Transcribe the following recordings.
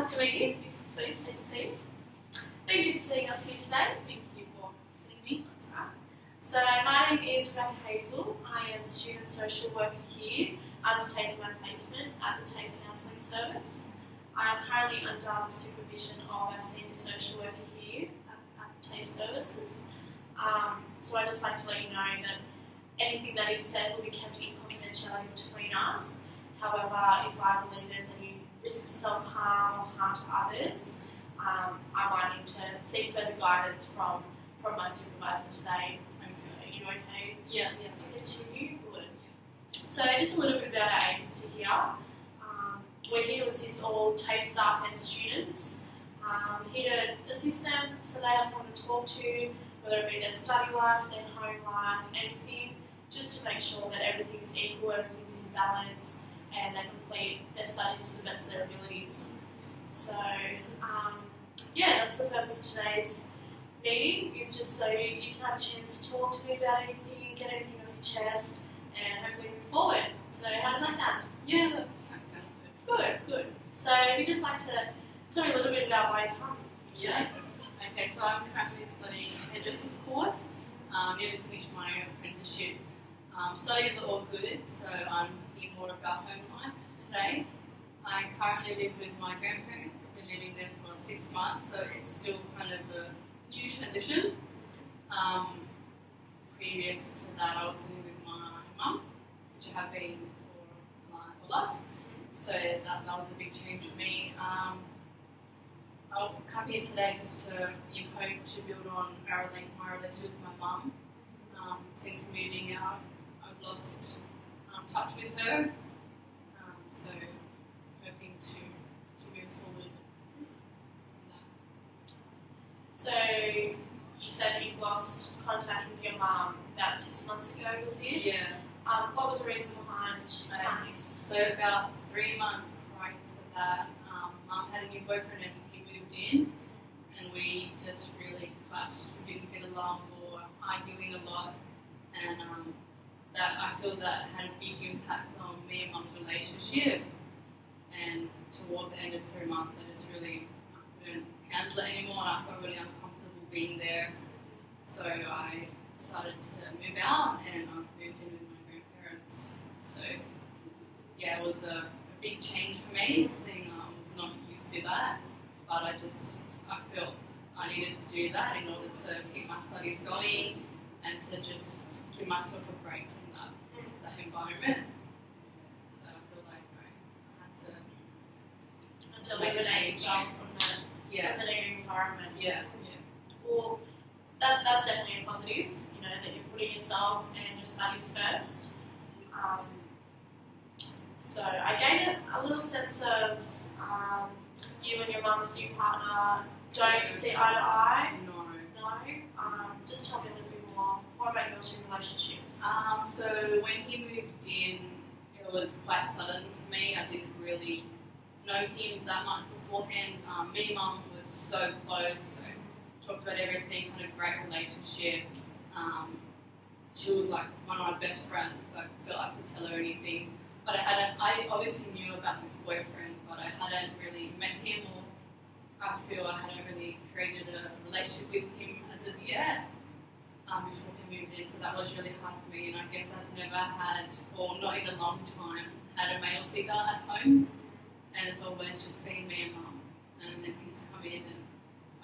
Nice to meet you. Please take a seat. Thank you for seeing us here today. Thank you for having me. That's right. So my name is RHazell. I am a student social worker here, undertaking my placement at the TAFE Counselling Service. I am currently under the supervision of our senior social worker here at the TAFE Services. So I'd just like to let you know that anything that is said will be kept in confidentiality between us. However, if I believe there's any risk of self-harm or harm to others, I might need to seek further guidance from my supervisor today. So are you okay? Yeah. To continue? Good. So just a little bit about our agency here. We're here to assist all TAFE staff and students. Here to assist them so they have someone to talk to, whether it be their study life, their home life, anything, just to make sure that everything's equal, everything's in balance, and they complete their studies to the best of their abilities. So, that's the purpose of today's meeting. It's just so you can have a chance to talk to me about anything, get anything off your chest, and hopefully move forward. So, how does that sound? Yeah, that sounds Good. So, if you'd just like to tell me a little bit about why you've come today. Yeah. Okay, so I'm currently studying a hairdresser's course. Yet to finish my apprenticeship. Studies are all good, so I'm here more about home life today. I currently live with my grandparents. I've been living there for 6 months, so it's still kind of a new transition. Previous to that, I was living with my mum, which I have been for my whole life. So that was a big change for me. I'll come here today just to, in hope to build on my relationship with my mum. Since moving out, I've lost touch with her. So hoping to move forward from that. So you said that you've lost contact with your mum about 6 months ago, was this? Yeah. What was the reason behind this? So about 3 months prior to that, Mum had a new boyfriend and he moved in, and we just really clashed. We didn't get along, or arguing a lot, and that I feel that had a big impact on me and Mum's relationship. And toward the end of 3 months, I just really couldn't handle it anymore, and I felt really uncomfortable being there. So I started to move out, and I moved in with my grandparents. So yeah, it was a big change for me, seeing I was not used to that, but I felt I needed to do that in order to keep my studies going and to just give myself a break from that environment. So I feel like I had to Eliminate yourself from the negative environment. Yeah. Well, that's definitely a positive, that you're putting yourself and your studies first. So I gained a little sense of you and your mum's new partner don't see eye to eye. No. Just tell me a little bit more. What about your two relationships? So when he moved in, it was quite sudden for me. I didn't really know him that much beforehand. Me and Mum was so close, so talked about everything, had a great relationship. She was like one of my best friends. I felt I could tell her anything. But I obviously knew about this boyfriend, but I hadn't really met him, or I feel I hadn't really created a relationship with him as of yet before he moved in. So that was really hard for me, and I guess I've never had, or not in a long time, had a male figure at home, and it's always just been me and Mum. And then he's come in and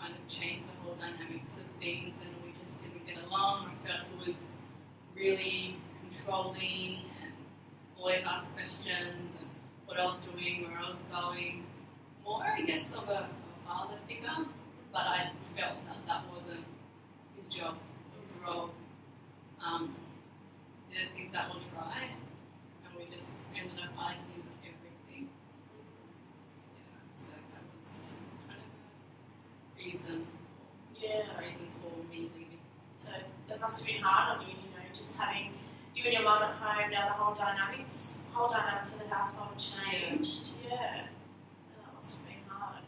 kind of changed the whole dynamics of things, and we just didn't get along. I felt he was really controlling and always ask questions and what I was doing, where I was going. More, I guess, of a father figure, but I felt that wasn't his job, his role. Didn't think that was right, and we just ended up arguing about everything. Yeah, so that was kind of a reason for me leaving. So that must have been hard on you, just having you and your mum at home. Now the whole dynamics of the household have changed. Yeah. That must have been hard.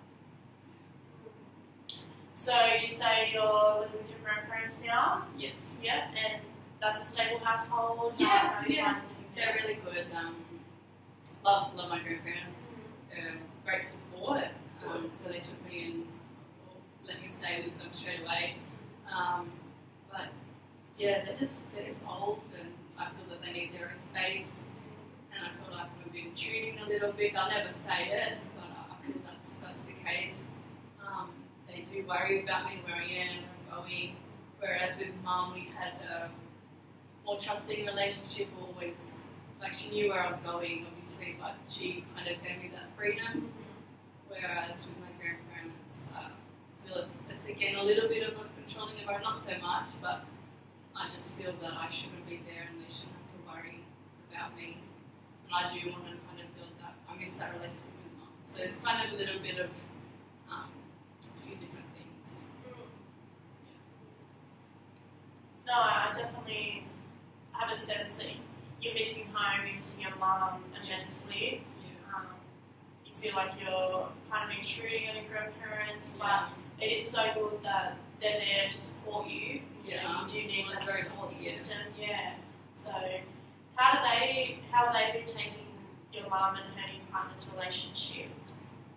So you say you're living with your grandparents now? Yes. Yeah, and that's a stable household? Yeah. They're really good. Love my grandparents. Great support. straight away. But yeah, they're just old, and I feel that they need their own space. And I feel like I'm been intruding a little bit. I'll never say it, but I feel that's the case. They do worry about me, where I am, where I'm going. Whereas with Mum, we had a more trusting relationship. Always, like, she knew where I was going, obviously, but she kind of gave me that freedom. Whereas with my grandparents, I feel it's again a little bit of a controlling environment, not so much, but I just feel that I shouldn't be there and they shouldn't have to worry about me. And I do want to kind of build that. I miss that relationship with Mum. So it's kind of a little bit of a few different things. No, I definitely have a sense that you're missing home, you're missing your mum immensely. You feel like you're kind of intruding on your grandparents, but it is so good that they're there to support you. Yeah, you do need that very support good, system. Yeah. So, how have they been taking your mum and her new partner's relationship?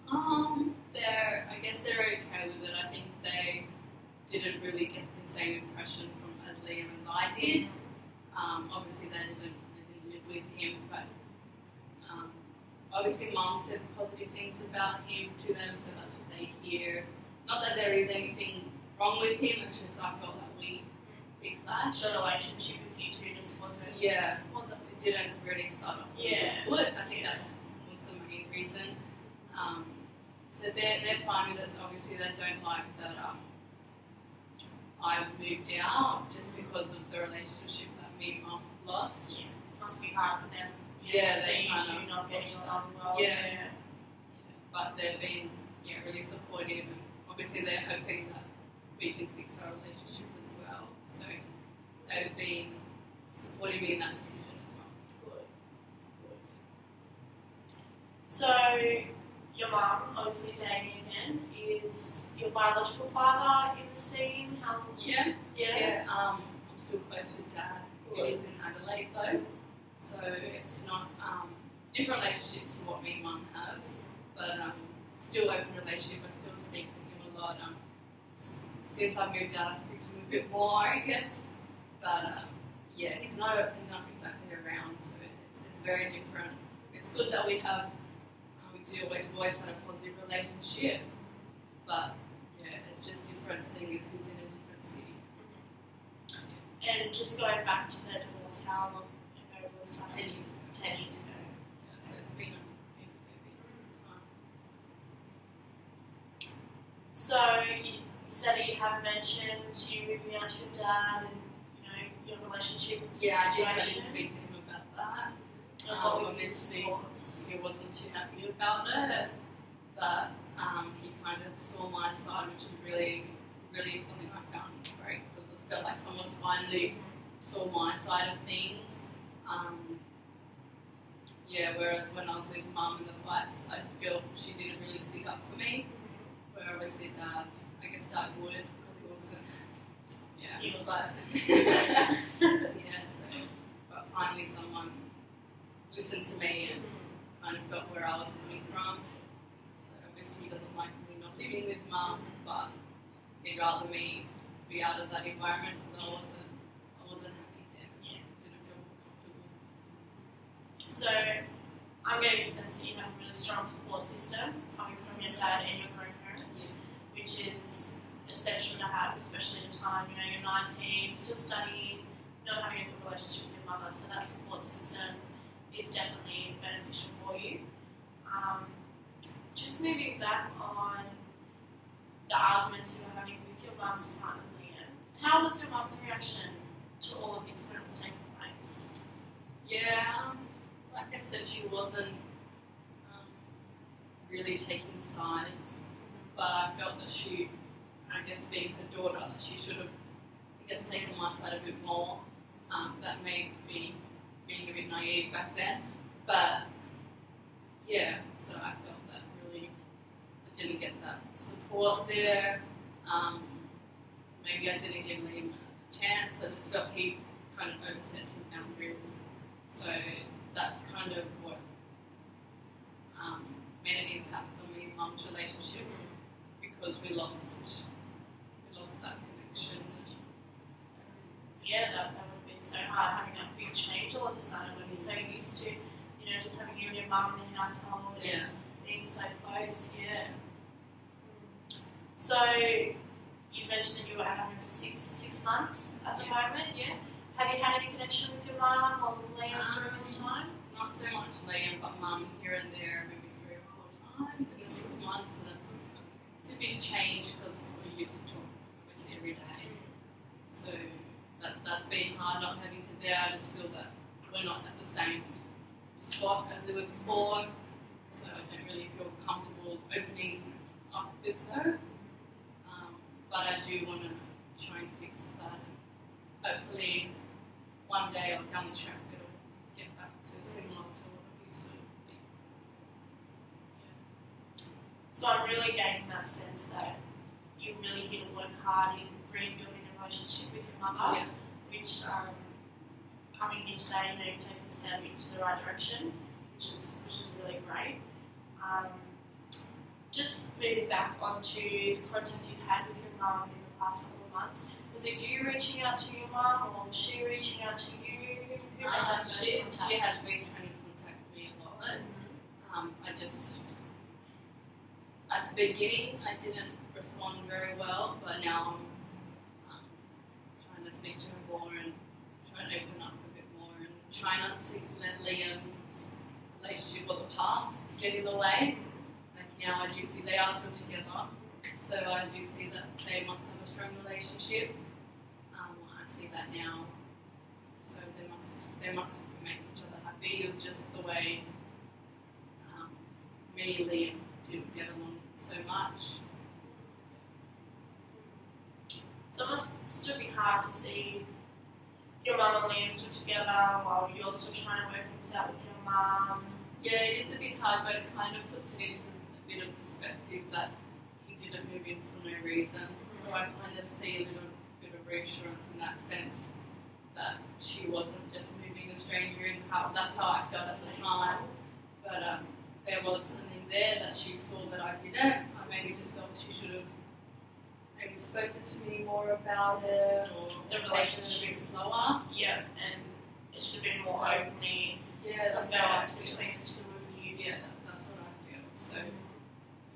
I guess they're okay with it. I think they didn't really get the same impression from Liam as I did. Obviously, they didn't live with him, but obviously, Mum said positive things about him to them, so that's what they hear. Not that there is anything wrong with him. It's just I felt that we clashed. The relationship with you two just wasn't. Yeah, it didn't really start off. Yeah. Good. I think that was the main reason. So they're fine with it. Obviously, they don't like that I moved out just because of the relationship that me and Mum lost. Yeah. Must be hard for them. Yeah, to see they you two not getting along well. Yeah. But they've been really supportive, and obviously they're hoping that we can fix our relationship as well. So they've been supporting me in that decision as well. Good. So your mum, obviously Damien, is your biological father in the scene? Yeah. I'm still close with Dad. He lives in Adelaide though, so it's not different relationship to what me and Mum have, but still open relationship. I still speak to him a lot. Since I moved out, I speak to him a bit more, I guess. But he's not exactly around, so it's very different. It's good that we've always had a positive relationship, but it's just different seeing as he's in a different city. And just going back to the divorce, how long ago was that? 10 years ago. 10 years ago. Yeah, so it's been a fair bit of time. So you said that you have mentioned you moving out to your dad and your relationship situation. I did speak to him about that. Obviously, he wasn't too happy about it, but he kind of saw my side, which is really, really something I found great because it felt like someone's finally saw my side of things. Whereas when I was with Mum in the flats, I feel she didn't really stick up for me. Where obviously Dad would because he wasn't. But finally someone listened to me and kind of felt where I was coming from. So obviously he doesn't like me not living with Mum, but he'd rather me be out of that environment because I wasn't happy there. Didn't feel comfortable. So I'm getting a sense that you have a really strong support system coming from your dad and your grandparents, which is essential to have, especially at a time, you're 19, still studying, not having a good relationship with your mother, so that support system is definitely beneficial for you. Just moving back on the arguments you were having with your mum's partner, Liam, how was your mum's reaction to all of this when it was taking place? Like I said, she wasn't really taking sides, but I felt that she, being her daughter, that she should have, taken my side a bit more. That may be being a bit naive back then, but so I felt that really I didn't get that support there. Maybe I didn't give Liam a chance. I just felt he kind of overstepped his boundaries. So that's kind of what made an impact on me and Mum's relationship because we lost mum in the household and being so close, yeah. So you mentioned that you were at home for six months at the moment, yeah? Have you had any connection with your mum or with Liam during this time? Not so much Liam, but mum here and there, maybe 3 or 4 times in the 6 months, and it's a big change because we used to talk obviously every day. So that's been hard not having her there. I just feel that we're not at the same spot as we were before, so I don't really feel comfortable opening up with her. But I do want to try and fix that, and hopefully one day or down the track it'll get back to similar to what it used to be. Yeah. So I'm really getting that sense that you really need to work hard in rebuilding a relationship with your mother, which coming here today, you've taken a step into the right direction, which is really great. Just moving back onto the contact you've had with your mum in the past couple of months, was it you reaching out to your mum or was she reaching out to you? Who made that first contact? She has been trying to contact me a lot. I just, at the beginning, I didn't respond very well, but now I'm trying to speak to her more and trying to open up a bit more and try not to let Liam's relationship or the past get in the way. Now I do see they are still together, so I do see that they must have a strong relationship. I see that now, so they must make each other happy. It was just the way me and Liam didn't get along so much. So it must still be hard to see your mum and Liam still together while you're still trying to work things out with your mum. Yeah, it is a bit hard, but it kind of puts it into bit of perspective that he didn't move in for no reason. So I kind of see a little bit of reassurance in that sense that she wasn't just moving a stranger in. That's how I felt at the time. But there was something there that she saw that I didn't. I maybe just felt she should have maybe spoken to me more about it or the relationship a bit slower. Yeah, and it should have been more openly conversed between the two of you. Yeah, that's what I feel. So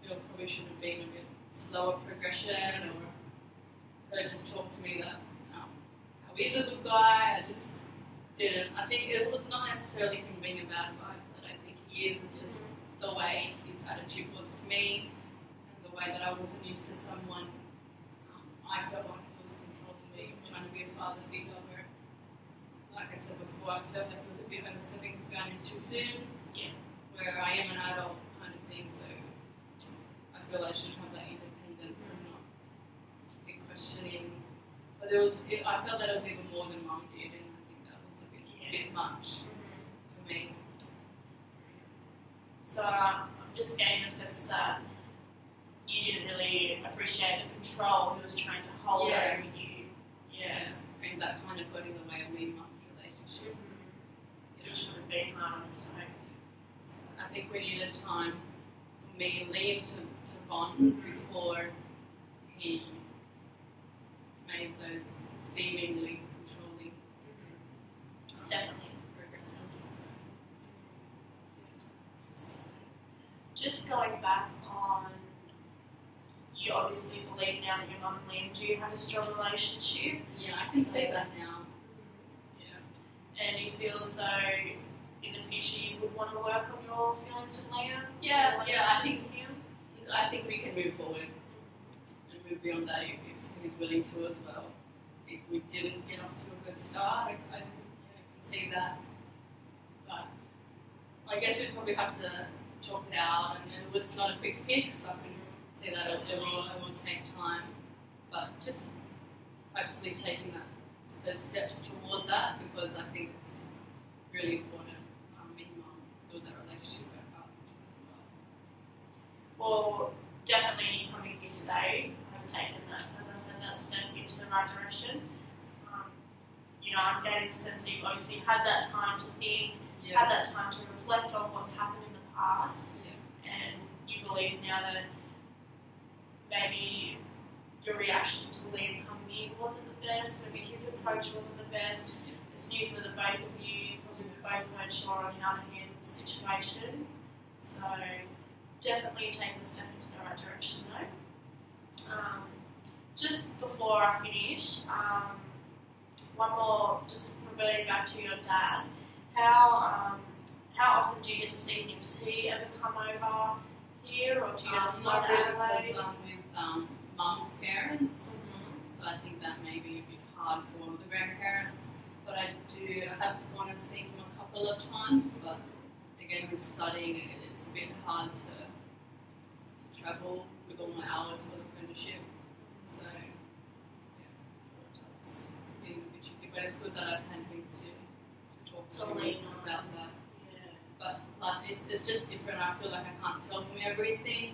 probably should have been a bit slower progression, or her just talk to me that how he's a good guy. I just didn't. I think it was not necessarily him being a bad guy, because I don't think he is. It's just the way his attitude was to me, and the way that I wasn't used to someone. I felt like he was controlling me, trying to be a father figure. Where, like I said before, I felt like it was a bit of a stepping stone too soon. Yeah. Where I am an adult kind of thing, so I feel I should have that independence and not be questioning. But I felt that it was even more than Mum did, and I think that was a bit much for me. So I'm just getting a sense that you didn't really appreciate the control he was trying to hold over you. Yeah. And that kind of got in the way of me and Mum's relationship. It should have been hard on its own. So I think we needed time for me and Liam to bond before he made those seemingly controlling definitely progresses. So, just going back on, you obviously believe now that your mum and Liam do have a strong relationship. Yeah, I can see that now. Yeah. And you feel as though in the future you would want to work on your feelings with Liam? Yeah, I think we can move forward and move beyond that if he's willing to as well. If we didn't get off to a good start, I can see that. But I guess we'd probably have to talk it out, and it's not a quick fix. I can see that it will take time, but just hopefully taking those steps toward that, because I think it's really important. Me and Mum build that relationship back up as well. Well, definitely coming here today has taken that, as I said, that step into the right direction. I'm getting the sense that you've obviously had that time to think, had that time to reflect on what's happened in the past, and you believe now that maybe your reaction to Liam coming in wasn't the best, maybe his approach wasn't the best. It's new for the both of you, probably we both weren't sure on how to handle the the situation. So definitely taking a step into the right direction though. Just before I finish, one more, just reverting back to your dad. How often do you get to see him? Does he ever come over here, or do you ever fly to Adelaide? With mum's parents, so I think that may be a bit hard for the grandparents. But I have gone and seen him a couple of times, but again with studying, it's a bit hard to travel with all my hours for the apprenticeship. So yeah, it's been a bit tricky, but it's good that I've had him to talk to me about that. Yeah. But like it's just different. I feel like I can't tell him everything.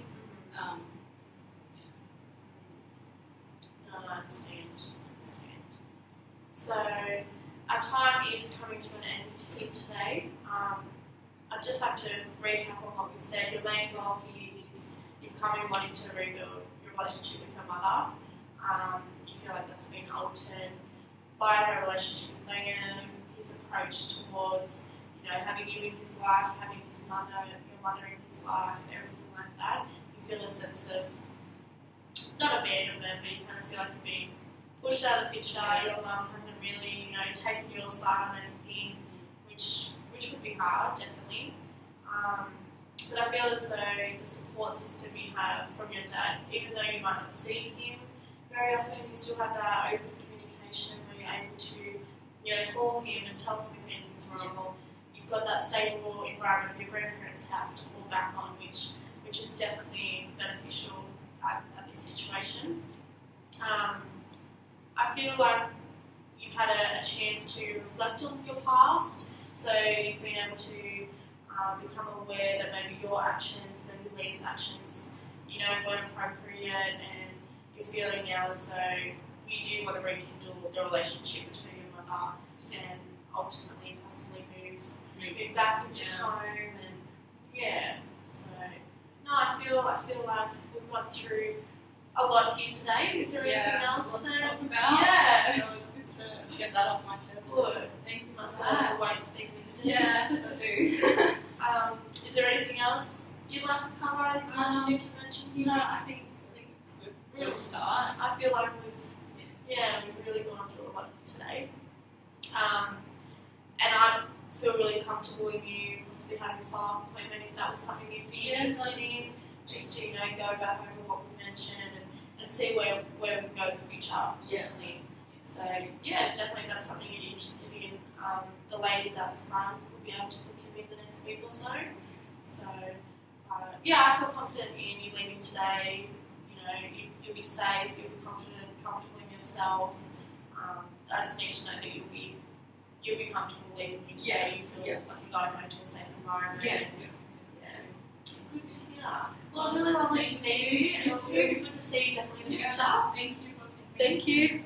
No, I understand. So our time is coming to an end here today. I'd just like to recap on what we said. Your main goal here is you've come in wanting to rebuild your relationship with your mother. You feel like that's been altered by her relationship with Liam, his approach towards, having you in his life, having your mother in his life, everything like that. You feel a sense of, not abandonment, but you kind of feel like you're being pushed out of the picture. Your mum hasn't really, taken your side on anything, which would be hard, definitely. But I feel as though the support system you have from your dad, even though you might not see him very often, you still have that open communication where you're able to, call him and tell him if anything's wrong. Or you've got that stable environment of your grandparents' house to fall back on, which is definitely beneficial at this situation. I feel like you've had a chance to reflect on your past, so you've been able to become aware that maybe your actions, maybe Liam's actions, weren't appropriate, and you're feeling now as though you do want to rekindle the relationship between your mother and ultimately possibly move back into home, and so I feel like we've gone through a lot here today. Is there anything else to that talk about? Yeah. So it's good to get that off my chest. Good. Thank you My for that. weight's being lifted. Yes, I do. Is there anything else you'd like to cover? Anything else you need to mention here? No, I think it's good. Good start. I feel like we've really gone through a lot today. And I feel really comfortable in you possibly having a follow-up appointment if that was something you'd be interested in. Just to go back over what we mentioned and see where we can go in the future. Definitely. So definitely that's something you're interested in. The ladies at the front will be able to book you in the next week or so. So I feel confident in you leaving today. You'll be safe. You'll be confident and comfortable in yourself. I just need to know that you'll be comfortable leaving here today. You feel like you're going home to a safe environment. Yes. Good to hear. Well, it was really lovely to meet you, and it was really good to see you definitely in the future. Thank you. Thank you.